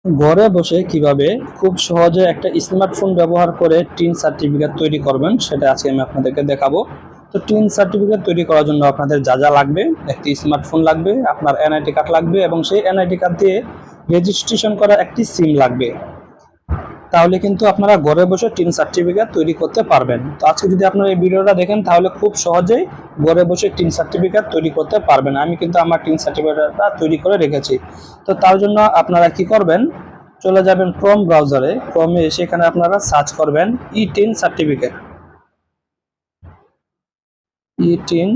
ঘরে বসে কিভাবে খুব সহজে একটা স্মার্টফোন ব্যবহার করে টিন সার্টিফিকেট তৈরি করবেন সেটা আজকে আমি আপনাদেরকে দেখাবো। তো টিন সার্টিফিকেট তৈরি করার জন্য আপনাদের যা যা লাগবে, একটি স্মার্টফোন লাগবে, আপনার এনআইডি কার্ড লাগবে এবং সেই এনআইডি কার্ড দিয়ে রেজিস্ট্রেশন করা একটি সিম লাগবে। তাহলে কিন্তু আপনারা ঘরে বসে টিন সার্টিফিকেট তৈরি করতে পারবেন। তো আজকে যদি আপনারা এই ভিডিওটা দেখেন তাহলে খুব সহজেই ঘরে বসে টিন সার্টিফিকেট তৈরি করতে পারবেন। আমি কিন্তু আমার টিন সার্টিফিকেটটা তৈরি করে রেখেছি। তো তার জন্য আপনারা কি করবেন, চলে যাবেন ক্রোম ব্রাউজারে। ক্রোমে সেখানে আপনারা সার্চ করবেন ই টিন সার্টিফিকেট, ই টিন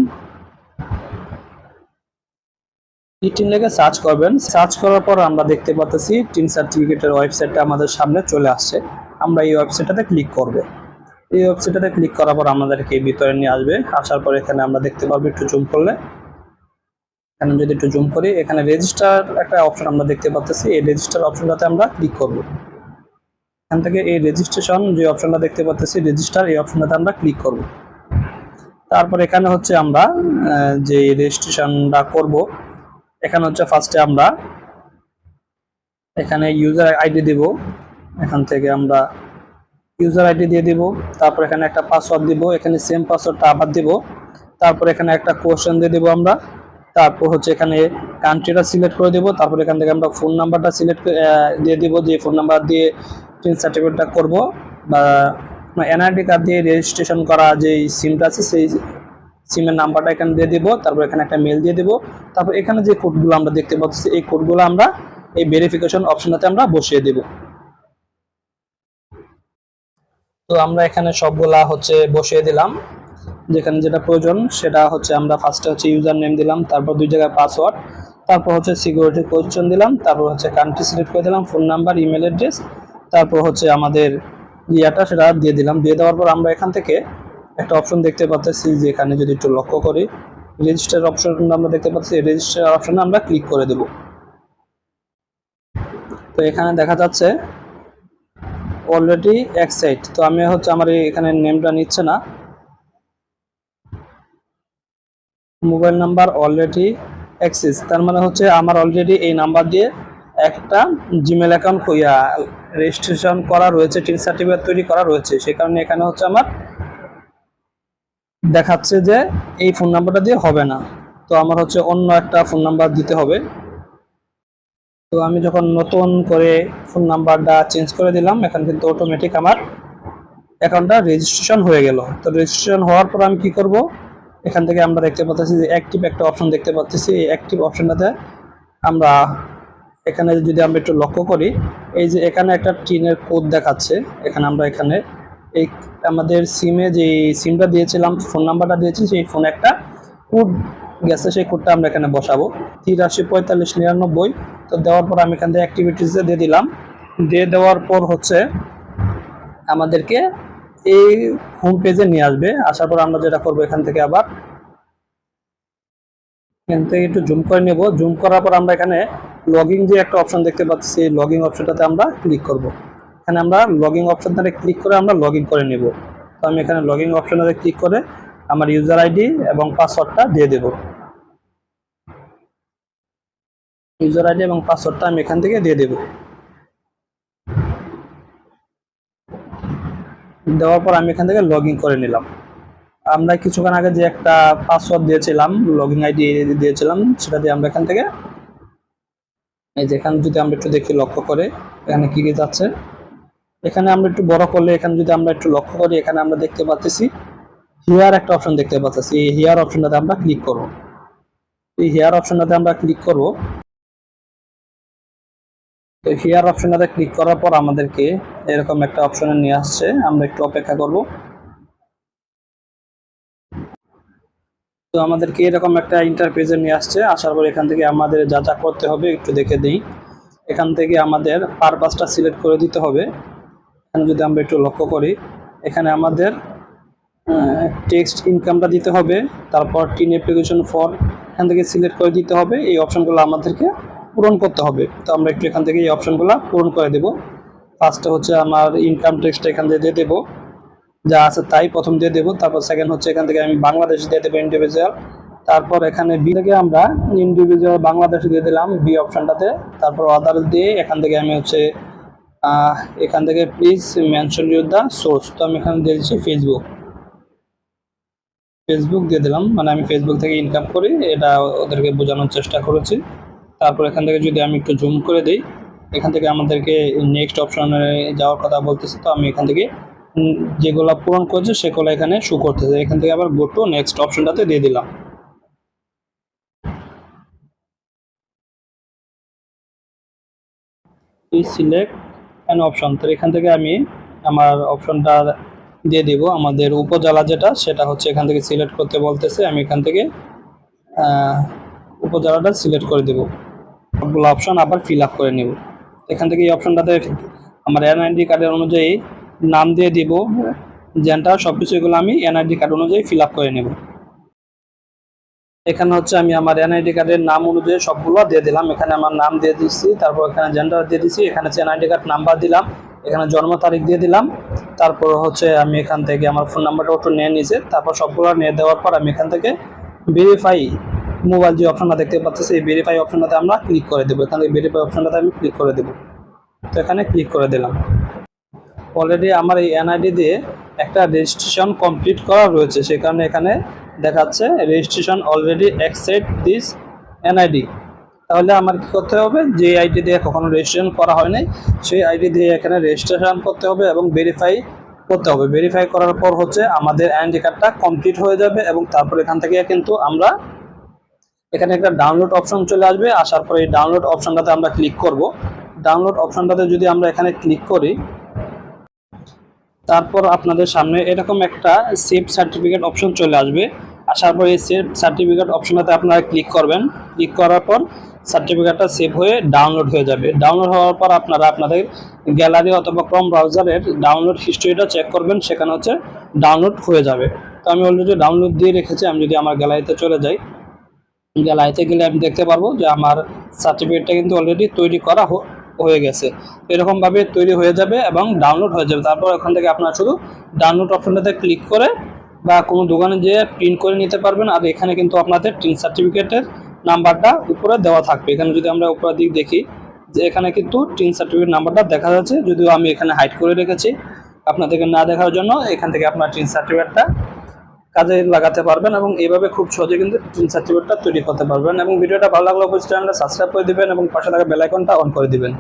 টিন লিখে সার্চ করবেন। সার্চ করার পর আমরা দেখতে পাচ্ছি টিন সার্টিফিকেটের ওয়েবসাইটটা আমাদের সামনে চলে আসছে। আমরা এই ওয়েবসাইটটাতে ক্লিক করব। এই ওয়েবসাইটটাতে ক্লিক করার পর আমাদেরকে ভিতরে নিয়ে আসবে। আসার পর এখানে আমরা দেখতে পাবো, একটু জুম করলে, এখানে যদি একটু জুম করি, এখানে রেজিস্টার একটা অপশন আমরা দেখতে পাচ্ছি। এই রেজিস্টার অপশনটাতে আমরা ক্লিক করব। এখান থেকে এই রেজিস্ট্রেশন যে অপশনটা দেখতে পাচ্ছি, রেজিস্টার, এই অপশনটাতে আমরা ক্লিক করব। তারপর এখানে হচ্ছে আমরা যে রেজিস্ট্রেশনটা করব, এখানে হচ্ছে ফার্স্টে আমরা এখানে ইউজার আইডি দেব। এখান থেকে আমরা ইউজার আইডি দিয়ে দিব। তারপর এখানে একটা পাসওয়ার্ড দিব, এখানে সেম পাসওয়ার্ডটা আবার দিব। তারপর এখানে একটা কোশ্চেন দিয়ে দিব আমরা। তারপর হচ্ছে এখানে কান্ট্রিটা সিলেক্ট করে দেব। তারপর এখান থেকে আমরা ফোন নাম্বারটা সিলেক্ট দিয়ে দিব, যে ফোন নাম্বার দিয়ে টিন সার্টিফিকেটটা করব, বা এনআইডি কার্ড দিয়ে রেজিস্ট্রেশন করা যে সিমটা আছে সেই সিমের নাম্বারটা এখানে দিয়ে দিব। তারপর এখানে একটা মেল দিয়ে দিব। তারপর এখানে যে কোডগুলো আমরা দেখতে পাচ্ছি, এই কোডগুলো আমরা এই ভেরিফিকেশন অপশনটাতে আমরা বসিয়ে দেব। তো আমরা এখানে সবগুলা হচ্ছে বসিয়ে দিলাম। যেখানে যেটা প্রয়োজন সেটা হচ্ছে আমরা ফার্স্টে হচ্ছে ইউজার নেম দিলাম, তারপর 2 জায়গায় পাসওয়ার্ড, তারপর হচ্ছে সিকিউরিটি কোয়েশ্চেন দিলাম, তারপর হচ্ছে কান্ট্রি সিলেক্ট করে দিলাম, ফোন নাম্বার, ইমেল অ্যাড্রেস, তারপর হচ্ছে আমাদের ইয়াটা সেটা দিয়ে দিলাম। দিয়ে দেওয়ার পর আমরা এখান থেকে একটা অপশন দেখতে পাচ্ছি, যে এখানে যদি একটু লক্ষ্য করি, রেজিস্টার অপশন আমরা দেখতে পাচ্ছি। রেজিস্টার অপশনে আমরা ক্লিক করে দেব। তো এখানে দেখা যাচ্ছে অলরেডি এক্সাইট। তো আমি হচ্ছে আমার এখানে নেমটা নিচ্ছে না, মোবাইল নাম্বার অলরেডি অ্যাক্সেস, তার মানে হচ্ছে আমার অলরেডি এই নাম্বার দিয়ে একটা জিমেল অ্যাকাউন্ট রেজিস্ট্রেশন করা রয়েছে, টিন সার্টিফিকেট তৈরি করা রয়েছে। সে কারণে এখানে হচ্ছে আমার দেখাচ্ছে যে এই ফোন নাম্বারটা দিয়ে হবে না। তো আমার হচ্ছে অন্য একটা ফোন নাম্বার দিতে হবে। তো আমি যখন নতুন করে ফোন নাম্বারটা চেঞ্জ করে দিলাম, এখন কিন্তু অটোমেটিক আমার অ্যাকাউন্টটা রেজিস্ট্রেশন হয়ে গেল। তো রেজিস্ট্রেশন হওয়ার পর আমি কি করব, এখান থেকে আমরা দেখতে পাচ্ছি যে অ্যাক্টিভ একটা অপশন দেখতে পাচ্ছি। এই অ্যাক্টিভ অপশনটাতে আমরা এখানে যদি আমরা একটু লক্ষ্য করি, এই যে এখানে একটা টিনের কোড দেখাচ্ছে। এখানে আমরা এখানে এই আমাদের সিমে যে সিমটা দিয়েছিলাম, ফোন নাম্বারটা দিয়েছি, সেই ফোনে একটা কোড গেছে, সেই কোডটা আমরা এখানে বসাবো 834599। তো দেওয়ার পর আমি এখান থেকে অ্যাক্টিভিটিসে দিয়ে দিলাম। দিয়ে দেওয়ার পর হচ্ছে আমাদেরকে এই হোম পেজে নিয়ে আসবে। আসার পর আমরা যেটা করবো, এখান থেকে আবার এখান থেকে একটু জুম করে নেব। জুম করার পর আমরা এখানে লগইন যে একটা অপশন দেখতে পাচ্ছি, সেই লগইন অপশনটাতে আমরা ক্লিক করব। এখানে আমরা লগইন অপশনটাতে ক্লিক করে আমরা লগইন করে নেব। তো আমি এখানে লগইন অপশনটাতে ক্লিক করে আমার ইউজার আইডি এবং পাসওয়ার্ডটা দিয়ে দেব। ইউজার আইডি এবং পাসওয়ার্ডটা আমি এখান থেকে দিয়ে দেব। দেওয়ার পর আমি এখান থেকে লগইন করে নিলাম। আমরা কিছুক্ষণ আগে যে একটা পাসওয়ার্ড দিয়েছিলাম, লগইন আইডি দিয়েছিলাম, সেটা দিয়ে আমরা এখান থেকে এই যে এখানে যদি আমরা একটু দেখি, লক্ষ্য করে এখানে কি কি যাচ্ছে, এখানে আমরা একটু বড় করলে, এখানে যদি আমরা একটু লক্ষ্য করি, এখানে আমরা দেখতে পাচ্ছি হিয়ার একটা অপশন দেখতে পাচ্ছি। এই হিয়ার অপশনটাতে আমরা ক্লিক করব। এই হিয়ার অপশনটাতে আমরা ক্লিক করব। তো হিয়ার অপশনটাতে ক্লিক করার পর আমাদেরকে এরকম একটা অপশনে নিয়ে আসছে। আমরা একটু অপেক্ষা করব। তো আমাদেরকে এরকম একটা ইন্টারফেসে নিয়ে আসছে। আসার পর এখান থেকে আমাদের যা যা করতে হবে একটু দেখে দিই। এখান থেকে আমাদের পারপাসটা সিলেক্ট করে দিতে হবে। এখানে যদি আমরা একটু লক্ষ্য করি, এখানে আমাদের টেক্সট ইনকামটা দিতে হবে, তারপর টিন অ্যাপ্লিকেশন ফর এখান থেকে সিলেক্ট করে দিতে হবে। এই অপশনগুলো আমাদেরকে পূরণ করতে হবে। তো আমরা একটু এখান থেকে এই অপশনগুলো পূরণ করে দেব। ফার্স্টে হচ্ছে আমার ইনকাম টেক্সটটা এখান থেকে দিয়ে দেবো, যা আছে তাই প্রথম দিয়ে দেবো। তারপর সেকেন্ড হচ্ছে এখান থেকে আমি বাংলাদেশ দিয়ে দেবো, ইন্ডিভিজুয়াল। তারপর এখানে বি থেকে আমরা ইন্ডিভিজুয়াল বাংলাদেশ দিয়ে দিলাম বি অপশনটাতে। তারপর আদার দিয়ে এখান থেকে আমি হচ্ছে এখান থেকে please mention you're the source, তো আমি এখানে দিয়ে দিচ্ছি ফেসবুক। ফেসবুক দিয়ে দিলাম, মানে আমি ফেসবুক থেকে ইনকাম করি, এটা ওদেরকে বোঝানোর চেষ্টা করেছি। তারপর এখান থেকে যদি আমি একটু জুম করে দিই, এখান থেকে আমাদেরকে নেক্সট অপশনে যাওয়ার কথা বলতেছে। তো আমি এখান থেকে যেগুলো পূরণ করছে সেগুলো এখানে শো করতেছে। এখান থেকে আবার গো টু নেক্সট অপশনটাতে দিয়ে দিলাম। সিলেক্ট অ্যান অপশন, তো এখান থেকে আমি আমার অপশনটা দিয়ে দিব। আমাদের উপজেলা যেটা সেটা হচ্ছে এখান থেকে সিলেক্ট করতে বলতেছে। আমি এখান থেকে উপজেলাটা সিলেক্ট করে দেব। সবগুলো অপশন আবার ফিল আপ করে নেব। এখান থেকে এই অপশনটাতে আমার এনআইডি কার্ডের অনুযায়ী নাম দিয়ে দিব, জেন্ডার সব কিছু এগুলো আমি এনআইডি কার্ড অনুযায়ী ফিল আপ করে নেব। এখানে হচ্ছে আমি আমার এনআইডি কার্ডের নাম অনুযায়ী সবগুলো দিয়ে দিলাম। এখানে আমার নাম দিয়ে দিচ্ছি, তারপর এখানে জেন্ডার দিয়ে দিচ্ছি, এখানে হচ্ছে এনআইডি কার্ড নাম্বার দিলাম, এখানে জন্ম তারিখ দিয়ে দিলাম। তারপর হচ্ছে আমি এখান থেকে আমার ফোন নাম্বারটা একটু নিয়ে নিয়েছে। তারপর সবগুলো নিয়ে দেওয়ার পর আমি এখান থেকে ভেরিফাই মোবাইল যে অপশনটা দেখতে পাচ্ছি, এই ভেরিফাই অপশনটাতে আমরা ক্লিক করে দেবো। এখান থেকে ভেরিফাই অপশনটাতে আমি ক্লিক করে দেবো। তো এখানে ক্লিক করে দিলাম। অলরেডি আমার এই এনআইডি দিয়ে একটা রেজিস্ট্রেশন কমপ্লিট করা রয়েছে, সে কারণে এখানে দেখাচ্ছে registration already accept this NID. তাহলে আমার কী করতে হবে, যে আইডি দিয়ে কখনো রেজিস্ট্রেশন করা হয়নি সেই আইডি দিয়ে এখানে রেজিস্ট্রেশন করতে হবে এবং ভেরিফাই করতে হবে। ভেরিফাই করার পর হচ্ছে আমাদের এনআইডি কার্ডটা কমপ্লিট হয়ে যাবে এবং তারপর এখান থেকে কিন্তু আমরা এখানে একটা ডাউনলোড অপশন চলে আসবে। আসার পরে এই ডাউনলোড অপশনটাতে আমরা ক্লিক করব। ডাউনলোড অপশনটাতে যদি আমরা এখানে ক্লিক করি, তারপর আপনাদের সামনে এরকম একটা সেভ সার্টিফিকেট অপশন চলে আসবে। আসার পর এই সেভ সার্টিফিকেট অপশনটাতে আপনারা ক্লিক করবেন। ক্লিক করার পর সার্টিফিকেটটা সেভ হয়ে ডাউনলোড হয়ে যাবে। ডাউনলোড হওয়ার পর আপনারা আপনাদের গ্যালারি অথবা ক্রোম ব্রাউজারের ডাউনলোড হিস্ট্রিটা চেক করবেন, সেখানে হচ্ছে ডাউনলোড হয়ে যাবে। তো আমি অলরেডি ডাউনলোড দিয়ে রেখেছি। আমি যদি আমার গ্যালারিতে চলে যাই, গ্যালারিতে গেলে আমি দেখতে পারবো যে আমার সার্টিফিকেটটা কিন্তু অলরেডি তৈরি করা হয়ে গেছে। এরকমভাবে তৈরি হয়ে যাবে এবং ডাউনলোড হয়ে যাবে। তারপর ওখান থেকে আপনারা শুধু ডাউনলোড অপশনটাতে ক্লিক করে বা কোনো দোকানে যেয়ে প্রিন্ট করে নিতে পারবেন। আর এখানে কিন্তু আপনাদের টিন সার্টিফিকেটের নাম্বারটা উপরে দেওয়া থাকবে। এখানে যদি আমরা উপরের দিক দেখি যে এখানে কিন্তু টিন সার্টিফিকেট নাম্বারটা দেখা যাচ্ছে, যদিও আমি এখানে হাইড করে রেখেছি আপনাদেরকে না দেখার জন্য। এখান থেকে আপনার টিন সার্টিফিকেটটা কাজে লাগাতে পারবেন এবং এইভাবে খুব সহজে কিন্তু টিন সার্টিফিকেটটা তৈরি করতে পারবেন। এবং ভিডিওটা ভালো লাগলে অবশ্যই চ্যানেলটা সাবস্ক্রাইব করে দিবেন এবং পাশে থাকা বেল আইকনটা অন করে দিবেন।